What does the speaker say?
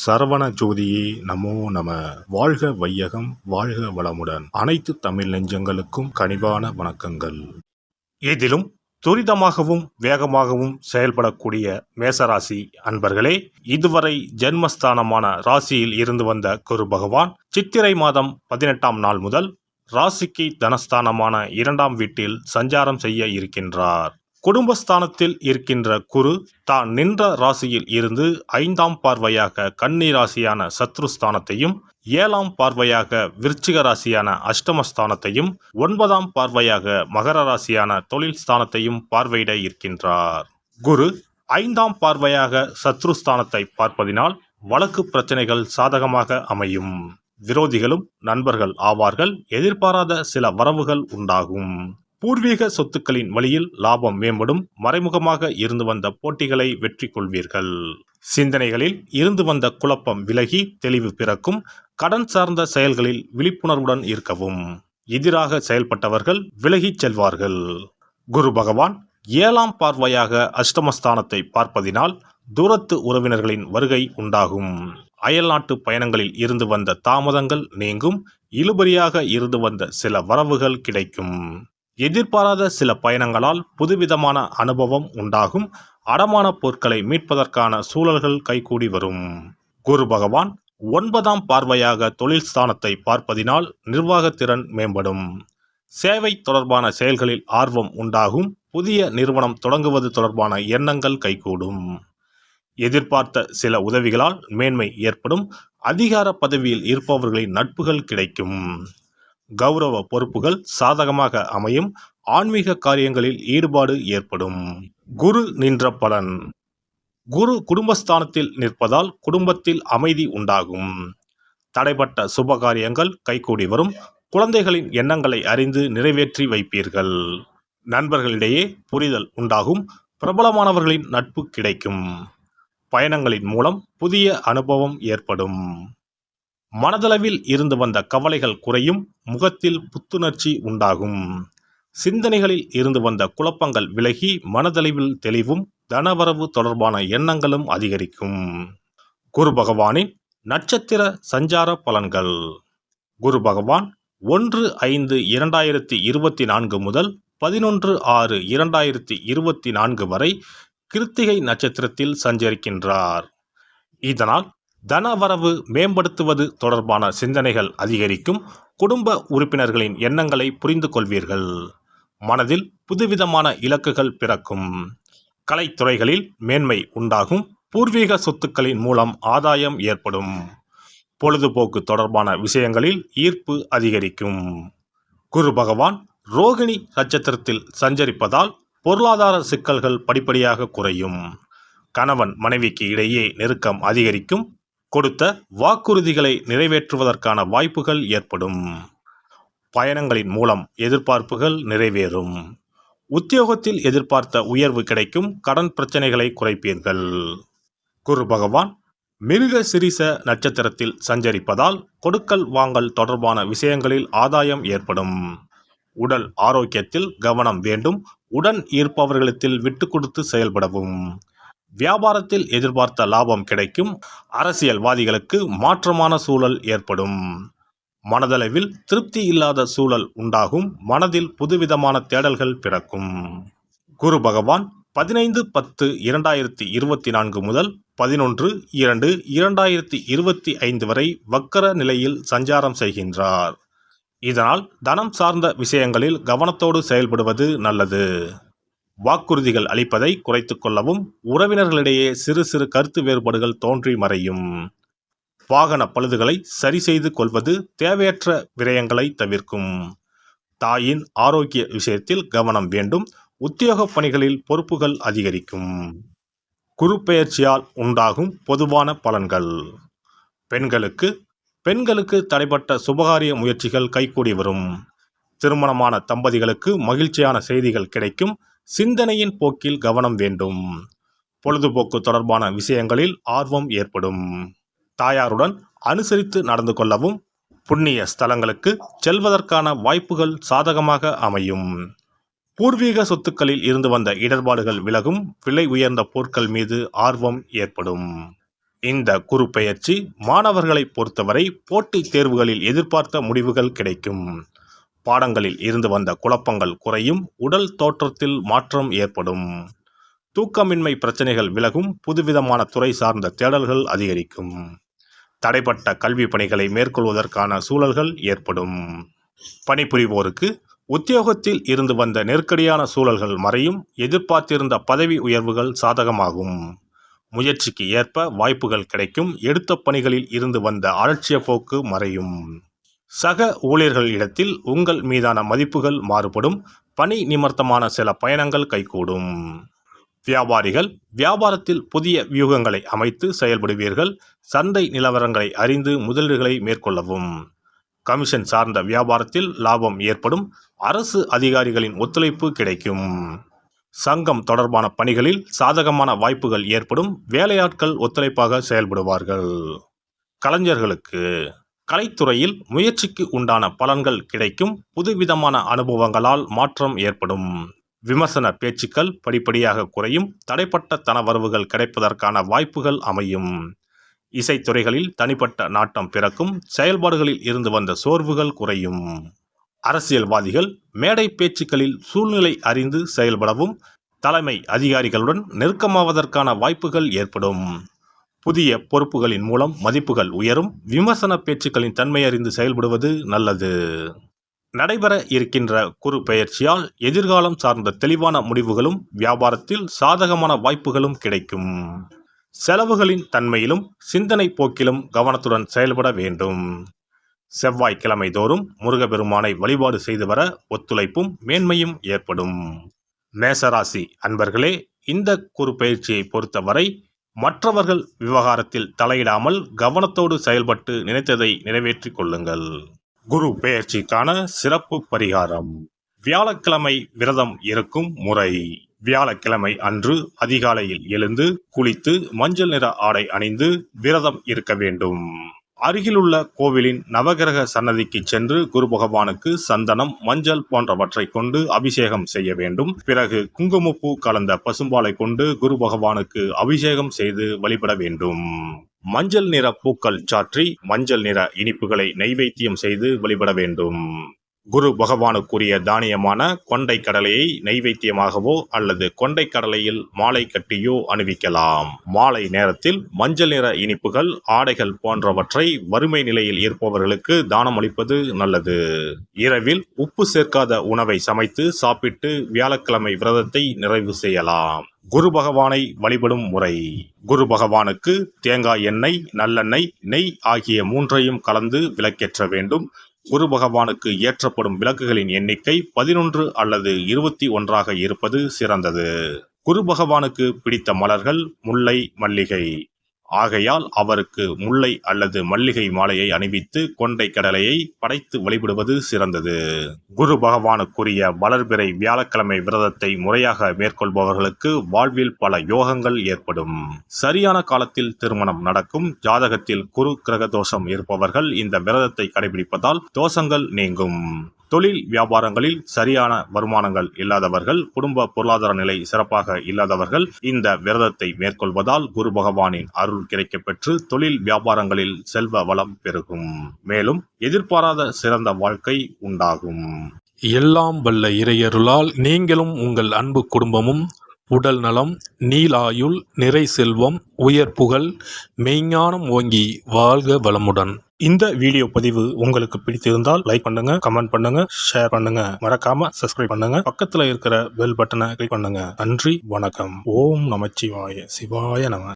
சரவண ஜோதியே நமோ நம. வாழ்க வையகம், வாழ்க வளமுடன். அனைத்து தமிழ் நெஞ்சங்களுக்கும் கனிவான வணக்கங்கள். இதிலும் துரிதமாகவும் வேகமாகவும் செயல்படக்கூடிய மேசராசி அன்பர்களே, இதுவரை ஜென்மஸ்தானமான ராசியில் இருந்து வந்த குரு பகவான் சித்திரை மாதம் 18ஆம் நாள் முதல் ராசிக்கு தனஸ்தானமான 2ஆம் வீட்டில் சஞ்சாரம் செய்ய இருக்கின்றார். குடும்பஸ்தானத்தில் இருக்கின்ற குரு தான் நின்ற ராசியில் இருந்து 5ஆம் பார்வையாக கன்னி ராசியான சத்ருஸ்தானத்தையும், 7ஆம் பார்வையாக விருச்சிக ராசியான அஷ்டமஸ்தானத்தையும், 9ஆம் பார்வையாக மகர ராசியான தொழில் ஸ்தானத்தையும் பார்வையிட இருக்கின்றார். குரு 5ஆம் பார்வையாக சத்ருஸ்தானத்தை பார்ப்பதினால் வழக்கு பிரச்சனைகள் சாதகமாக அமையும். விரோதிகளும் நண்பர்கள் ஆவார்கள். எதிர்பாராத சில வரவுகள் உண்டாகும். பூர்வீக சொத்துக்களின் வழியில் லாபம் மேம்படும். மறைமுகமாக இருந்து வந்த போட்டிகளை வெற்றி கொள்வீர்கள். சிந்தனைகளில் இருந்து வந்த குழப்பம் விலகி தெளிவு பிறக்கும். கடன் சார்ந்த செயல்களில் விழிப்புணர்வுடன் இருக்கவும். எதிராக செயல்பட்டவர்கள் விலகிச் செல்வார்கள். குரு பகவான் 7ஆம் பார்வையாக அஷ்டமஸ்தானத்தை பார்ப்பதினால் தூரத்து உறவினர்களின் வருகை உண்டாகும். அயல்நாட்டு பயணங்களில் இருந்து வந்த தாமதங்கள் நீங்கும். இழுபறியாக இருந்து வந்த சில வரவுகள் கிடைக்கும். எதிர்பாராத சில பயணங்களால் புதுவிதமான அனுபவம் உண்டாகும். அடமான பொருட்களை மீட்பதற்கான சூழல்கள் கைகூடி வரும். குரு பகவான் 9ஆம் பார்வையாக தொழில் ஸ்தானத்தை பார்ப்பதினால் நிர்வாகத்திறன் மேம்படும். சேவை தொடர்பான செயல்களில் ஆர்வம் உண்டாகும். புதிய நிறுவனம் தொடங்குவது தொடர்பான எண்ணங்கள் கைகூடும். எதிர்பார்த்த சில உதவிகளால் மேன்மை ஏற்படும். அதிகார பதவியில் இருப்பவர்களின் நட்புகள் கிடைக்கும். கௌரவ பொறுப்புகள் சாதகமாக அமையும். ஆன்மீக காரியங்களில் ஈடுபாடு ஏற்படும். குரு நின்ற பலன். குரு குடும்பஸ்தானத்தில் நிற்பதால் குடும்பத்தில் அமைதி உண்டாகும். தடைப்பட்ட சுபகாரியங்கள் கைகூடி வரும். குழந்தைகளின் எண்ணங்களை அறிந்து நிறைவேற்றி வைப்பீர்கள். நண்பர்களிடையே புரிதல் உண்டாகும். பிரபலமானவர்களின் நட்பு கிடைக்கும். பயணங்களின் மூலம் புதிய அனுபவம் ஏற்படும். மனதளவில் இருந்து வந்த கவலைகள் குறையும். முகத்தில் புத்துணர்ச்சி உண்டாகும். சிந்தனைகளில் இருந்து வந்த குழப்பங்கள் விலகி மனதளவில் தெளிவும் தனவரவு தொடர்பான எண்ணங்களும் அதிகரிக்கும். குரு பகவானின் நட்சத்திர சஞ்சார பலன்கள். குரு பகவான் 1/5/2024 முதல் 11/6/2024 வரை கிருத்திகை நட்சத்திரத்தில் சஞ்சரிக்கின்றார். இதனால் தனவரவு மேம்படுத்துவது தொடர்பான சிந்தனைகள் அதிகரிக்கும். குடும்ப உறுப்பினர்களின் எண்ணங்களை புரிந்து கொள்வீர்கள். மனதில் புதுவிதமான இலக்குகள் பிறக்கும். கலைத்துறைகளில் மேன்மை உண்டாகும். பூர்வீக சொத்துக்களின் மூலம் ஆதாயம் ஏற்படும். பொழுதுபோக்கு தொடர்பான விஷயங்களில் ஈர்ப்பு அதிகரிக்கும். குரு பகவான் ரோகிணி நட்சத்திரத்தில் சஞ்சரிப்பதால் பொருளாதார சிக்கல்கள் படிப்படியாக குறையும். கணவன் மனைவிக்கு இடையே நெருக்கம் அதிகரிக்கும். கொடுத்த வாக்குறுதிகளை நிறைவேற்றுவதற்கான வாய்ப்புகள் ஏற்படும். பயணங்களின் மூலம் எதிர்பார்ப்புகள் நிறைவேறும். உத்தியோகத்தில் எதிர்பார்த்த உயர்வு கிடைக்கும். கடன் பிரச்சனைகளை குறைப்பீர்கள். குரு பகவான் மிருக சிரீச நட்சத்திரத்தில் சஞ்சரிப்பதால் கொடுக்கல் வாங்கல் தொடர்பான விஷயங்களில் ஆதாயம் ஏற்படும். உடல் ஆரோக்கியத்தில் கவனம் வேண்டும். உடன் இருப்பவர்களிடத்தில் விட்டு கொடுத்து செயல்படவும். வியாபாரத்தில் எதிர்பார்த்த லாபம் கிடைக்கும். அரசியல்வாதிகளுக்கு மாற்றமான சூழல் ஏற்படும். மனதளவில் திருப்தி இல்லாத சூழல் உண்டாகும். மனதில் புதுவிதமான தேடல்கள் பிறக்கும். குரு பகவான் 15/10/2024 முதல் 11/2/2025 வரை வக்கர நிலையில் சஞ்சாரம் செய்கின்றார். இதனால் தனம் சார்ந்த விஷயங்களில் கவனத்தோடு செயல்படுவது நல்லது. வாக்குறுதிகள் அளிப்பதை குறைத்து கொள்ளவும். உறவினர்களிடையே சிறு சிறு கருத்து வேறுபாடுகள் தோன்றி மறையும். வாகன பழுதுகளை சரி செய்து கொள்வது தேவையற்ற விரயங்களை தவிர்க்கும். தாயின் ஆரோக்கிய விஷயத்தில் கவனம் வேண்டும். உத்தியோக பணிகளில் பொறுப்புகள் அதிகரிக்கும். குரு பெயர்ச்சியால் உண்டாகும் பொதுவான பலன்கள். பெண்களுக்கு தடைப்பட்ட சுபகாரிய முயற்சிகள் கைகூடி வரும். திருமணமான தம்பதிகளுக்கு மகிழ்ச்சியான செய்திகள் கிடைக்கும். சிந்தனையின் போக்கில் கவனம் வேண்டும். பொழுதுபோக்கு தொடர்பான விஷயங்களில் ஆர்வம் ஏற்படும். தாயாருடன் அனுசரித்து நடந்து கொள்ளவும். புண்ணிய ஸ்தலங்களுக்கு செல்வதற்கான வாய்ப்புகள் சாதகமாக அமையும். பூர்வீக சொத்துக்களில் இருந்து வந்த இடர்பாடுகள் விலகும். விலை உயர்ந்த பொருட்கள் மீது ஆர்வம் ஏற்படும். இந்த குரு பெயர்ச்சி மாணவர்களை பொறுத்தவரை போட்டித் தேர்வுகளில் எதிர்பார்த்த முடிவுகள் கிடைக்கும். பாடங்களில் இருந்து வந்த குழப்பங்கள் குறையும். உடல் தோற்றத்தில் மாற்றம் ஏற்படும். தூக்கமின்மை பிரச்சனைகள் விலகும். புதுவிதமான துறை சார்ந்த தேடல்கள் அதிகரிக்கும். தடைப்பட்ட கல்வி பணிகளை மேற்கொள்வதற்கான சூழல்கள் ஏற்படும். பணிபுரிவோருக்கு உத்தியோகத்தில் இருந்து வந்த நெருக்கடியான சூழல்கள் மறையும். எதிர்பார்த்திருந்த பதவி உயர்வுகள் சாதகமாகும். முயற்சிக்கு ஏற்ப வாய்ப்புகள் கிடைக்கும். எடுத்த பணிகளில் இருந்து வந்த அலட்சிய போக்கு மறையும். சக ஊழியர்களிடத்தில் உங்கள் மீதான மதிப்புகள் மாறுபடும். பணி நிமித்தமான சில பயணங்கள் கைகூடும். வியாபாரிகள் வியாபாரத்தில் புதிய வியூகங்களை அமைத்து செயல்படுவீர்கள். சந்தை நிலவரங்களை அறிந்து முதலீடுகளை மேற்கொள்ளவும். கமிஷன் சார்ந்த வியாபாரத்தில் லாபம் ஏற்படும். அரசு அதிகாரிகளின் ஒத்துழைப்பு கிடைக்கும். சங்கம் தொடர்பான பணிகளில் சாதகமான வாய்ப்புகள் ஏற்படும். வேலையாட்கள் ஒத்துழைப்பாக செயல்படுவார்கள். கலைஞர்களுக்கு கலைத்துறையில் முயற்சிக்கு உண்டான பலன்கள் கிடைக்கும். புதுவிதமான அனுபவங்களால் மாற்றம் ஏற்படும். விமர்சன பேச்சுக்கள் படிப்படியாக குறையும். தடைப்பட்ட தனவரவுகள் கிடைப்பதற்கான வாய்ப்புகள் அமையும். இசைத்துறைகளில் தனிப்பட்ட நாட்டம் பிறக்கும். செயல்பாடுகளில் இருந்து வந்த சோர்வுகள் குறையும். அரசியல்வாதிகள் மேடை பேச்சுக்களில் சூழ்நிலை அறிந்து செயல்படவும் தலைமை அதிகாரிகளுடன் நெருக்கமாவதற்கான வாய்ப்புகள் ஏற்படும். புதிய பொறுப்புகளின் மூலம் மதிப்புகள் உயரும். விமர்சன பேச்சுக்களின் தன்மை அறிந்து செயல்படுவது நல்லது. நடைபெற இருக்கின்ற குரு பெயர்ச்சியால் எதிர்காலம் சார்ந்த தெளிவான முடிவுகளும் வியாபாரத்தில் சாதகமான வாய்ப்புகளும் கிடைக்கும். செலவுகளின் தன்மையிலும் சிந்தனை போக்கிலும் கவனத்துடன் செயல்பட வேண்டும். செவ்வாய்க்கிழமை தோறும் முருகப்பெருமானை வழிபாடு செய்து வர ஒத்துழைப்பும் மேன்மையும் ஏற்படும். மேசராசி அன்பர்களே, இந்த குரு பயிற்சியை பொறுத்தவரை மற்றவர்கள் விவகாரத்தில் தலையிடாமல் கவனத்தோடு செயல்பட்டு நினைத்ததை நிறைவேற்றிக் கொள்ளுங்கள். குரு பெயர்ச்சிக்கான சிறப்பு பரிகாரம். வியாழக்கிழமை விரதம் இருக்கும் முறை. வியாழக்கிழமை அன்று அதிகாலையில் எழுந்து குளித்து மஞ்சள் நிற ஆடை அணிந்து விரதம் இருக்க வேண்டும். அருகிலுள்ள கோவிலின் நவகிரக சன்னதிக்கு சென்று குரு பகவானுக்கு சந்தனம், மஞ்சள் போன்றவற்றை கொண்டு அபிஷேகம் செய்ய வேண்டும். பிறகு குங்குமப்பூ கலந்த பசும்பாலை கொண்டு குரு பகவானுக்கு அபிஷேகம் செய்து வழிபட வேண்டும். மஞ்சள் நிற பூக்கள் சாற்றி மஞ்சள் நிற இனிப்புகளை நைவேத்தியம் செய்து வழிபட வேண்டும். குரு பகவானுக்குரிய தானியமான கொண்டை கடலையை நைவேத்தியமாகவோ அல்லது கொண்டை கடலையில் மாலை கட்டியோ அணிவிக்கலாம். மாலை நேரத்தில் மஞ்சள் நிற இனிப்புகள், ஆடைகள் போன்றவற்றை வறுமை நிலையில் இருப்பவர்களுக்கு தானம் அளிப்பது நல்லது. இரவில் உப்பு சேர்க்காத உணவை சமைத்து சாப்பிட்டு வியாழக்கிழமை விரதத்தை நிறைவு செய்யலாம். குரு பகவானை வழிபடும் முறை. குரு பகவானுக்கு தேங்காய் எண்ணெய், நல்லெண்ணெய், நெய் ஆகிய மூன்றையும் கலந்து விளக்கேற்ற வேண்டும். குரு பகவானுக்கு ஏற்றப்படும் விளக்குகளின் எண்ணிக்கை 11 அல்லது 21 இருப்பது சிறந்தது. குரு பகவானுக்கு பிடித்த மலர்கள் முல்லை, மல்லிகை. ஆகையால் அவருக்கு முல்லை அல்லது மல்லிகை மாலையை அணிவித்து கொண்டை கடலையை படைத்து வழிபடுவது சிறந்தது. குரு பகவானுக்குரிய வளர்பிறை வியாழக்கிழமை விரதத்தை முறையாக மேற்கொள்பவர்களுக்கு வாழ்வில் பல யோகங்கள் ஏற்படும். சரியான காலத்தில் திருமணம் நடக்கும். ஜாதகத்தில் குரு கிரக தோஷம் இருப்பவர்கள் இந்த விரதத்தை கடைபிடிப்பதால் தோஷங்கள் நீங்கும். தொழில் வியாபாரங்களில் சரியான வருமானங்கள் இல்லாதவர்கள், குடும்ப பொருளாதார நிலை சிறப்பாக இல்லாதவர்கள் இந்த விரதத்தை மேற்கொள்வதால் குரு பகவானின் அருள் கிடைக்கப்பெற்று தொழில் வியாபாரங்களில் செல்வ வளம் பெருகும். மேலும் எதிர்பாராத சிறந்த வாழ்க்கை உண்டாகும். எல்லாம் வல்ல இறையருளால் நீங்களும் உங்கள் அன்பு குடும்பமும் உடல் நலம், நீலாயுள், நிறை செல்வம், உயர் புகழ், மெய்ஞானம் ஓங்கி வாழ்க வளமுடன். இந்த வீடியோ பதிவு உங்களுக்கு பிடித்திருந்தால் லைக் பண்ணுங்க, கமெண்ட் பண்ணுங்க, ஷேர் பண்ணுங்க. மறக்காம சப்ஸ்கிரைப் பண்ணுங்க. பக்கத்துல இருக்கிற பெல் பட்டனை கிளிக் பண்ணுங்க. நன்றி, வணக்கம். ஓம் நமச்சிவாய. சிவாய நம.